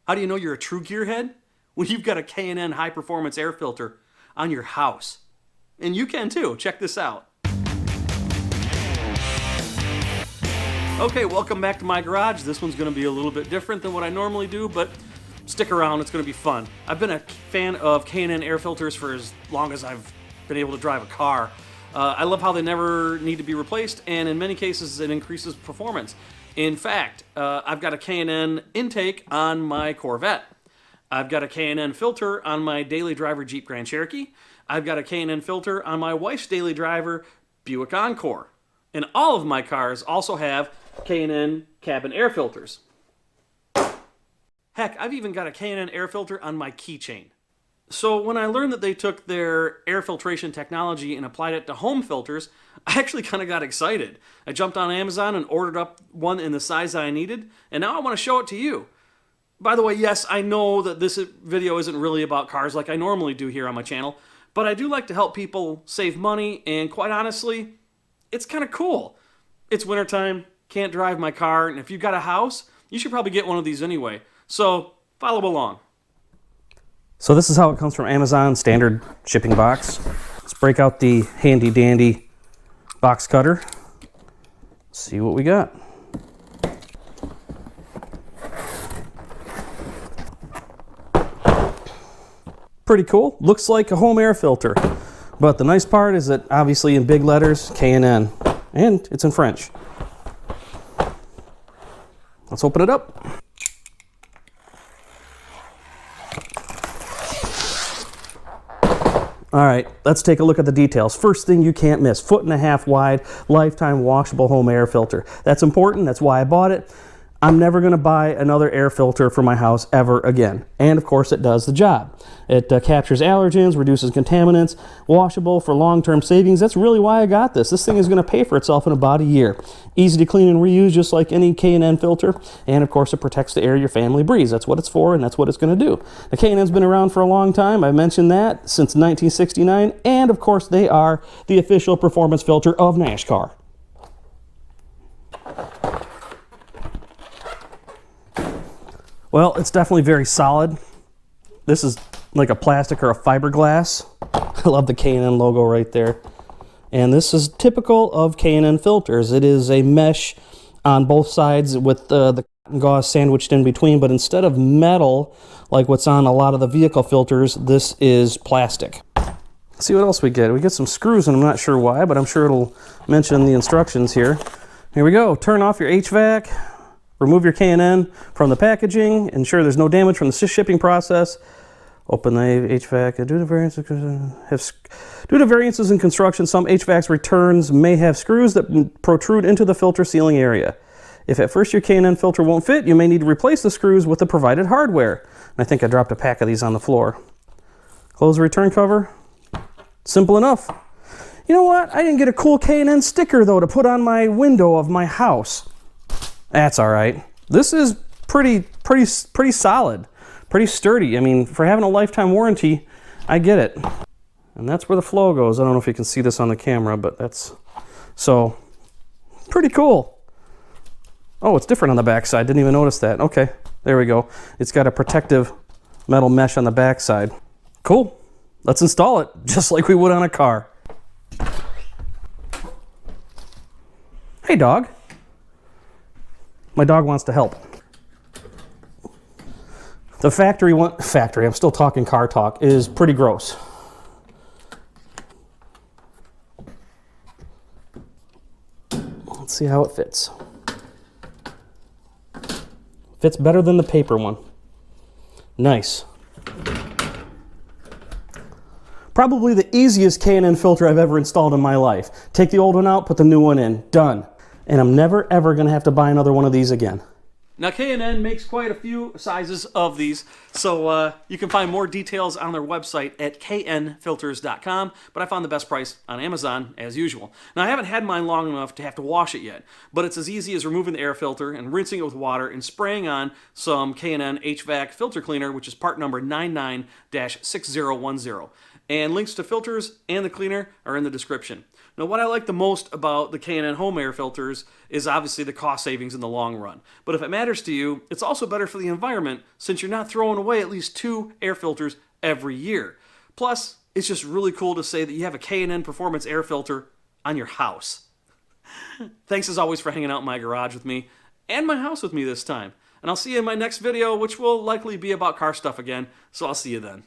How do you know you're a true gearhead? When you've got a K&N high-performance air filter on your house. And you can too. Check this out. Okay, welcome back to my garage. This one's going to be a little bit different than what I normally do, but stick around. It's going to be fun. I've been a fan of K&N air filters for as long as I've been able to drive a car. I love how they never need to be replaced, and in many cases it increases performance. In fact, I've got a K&N intake on my Corvette. I've got a K&N filter on my daily driver Jeep Grand Cherokee. I've got a K&N filter on my wife's daily driver Buick Encore. And all of my cars also have K&N cabin air filters. Heck, I've even got a K&N air filter on my keychain. So when I learned that they took their air filtration technology and applied it to home filters, I actually kind of got excited. I jumped on Amazon and ordered up one in the size that I needed, and now I want to show it to you. By the way, yes, I know that this video isn't really about cars like I normally do here on my channel, but I do like to help people save money, and quite honestly, it's kind of cool. It's wintertime, can't drive my car, and if you've got a house, you should probably get one of these anyway. So, follow along. So this is how it comes from Amazon, standard shipping box. Let's break out the handy dandy box cutter. See what we got. Pretty cool. Looks like a home air filter. But the nice part is that obviously in big letters, K&N. And it's in French. Let's open it up. All right, let's take a look at the details. First thing you can't miss, 1.5 foot wide, lifetime washable home air filter. That's important, that's why I bought it. I'm never gonna buy another air filter for my house ever again. And of course it does the job. It captures allergens, reduces contaminants, washable for long-term savings. That's really why I got this. This thing is gonna pay for itself in about a year. Easy to clean and reuse just like any K&N filter. And of course it protects the air your family breathes. That's what it's for and that's what it's gonna do. The K&N's been around for a long time. I mentioned that since 1969. And of course they are the official performance filter of NASCAR. Well, it's definitely very solid. This is like a plastic or a fiberglass. I love the K&N logo right there. And this is typical of K&N filters. It is a mesh on both sides with the cotton gauze sandwiched in between, but instead of metal, like what's on a lot of the vehicle filters, this is plastic. Let's see what else we get. We get some screws, and I'm not sure why, but I'm sure it'll mention the instructions here. Here we go. Turn off your HVAC. Remove your K&N from the packaging. Ensure there's no damage from the shipping process. Open the HVAC. Due to variances in construction, some HVAC returns may have screws that protrude into the filter sealing area. If at first your K&N filter won't fit, you may need to replace the screws with the provided hardware. And I think I dropped a pack of these on the floor. Close the return cover. Simple enough. You know what? I didn't get a cool K&N sticker though to put on my window of my house. That's all right. This is pretty solid, pretty sturdy. I mean, for having a lifetime warranty, I get it. And that's where the flow goes. I don't know if you can see this on the camera, but that's so pretty cool. Oh, it's different on the back side. Didn't even notice that. Okay, there we go. It's got a protective metal mesh on the back side. Cool. Let's install it just like we would on a car. Hey, dog. My dog wants to help. The factory, I'm still talking car talk, is pretty gross. Let's see how it fits. Fits better than the paper one. Nice. Probably the easiest K&N filter I've ever installed in my life. Take the old one out, put the new one in. Done. And I'm never ever going to have to buy another one of these again. Now K&N makes quite a few sizes of these, so you can find more details on their website at knfilters.com, but I found the best price on Amazon as usual. Now I haven't had mine long enough to have to wash it yet, but it's as easy as removing the air filter and rinsing it with water and spraying on some K&N HVAC filter cleaner, which is part number 99-6010. And links to filters and the cleaner are in the description. Now, what I like the most about the K&N home air filters is obviously the cost savings in the long run. But if it matters to you, it's also better for the environment since you're not throwing away at least 2 air filters every year. Plus, it's just really cool to say that you have a K&N performance air filter on your house. Thanks as always for hanging out in my garage with me and my house with me this time. And I'll see you in my next video, which will likely be about car stuff again, so I'll see you then.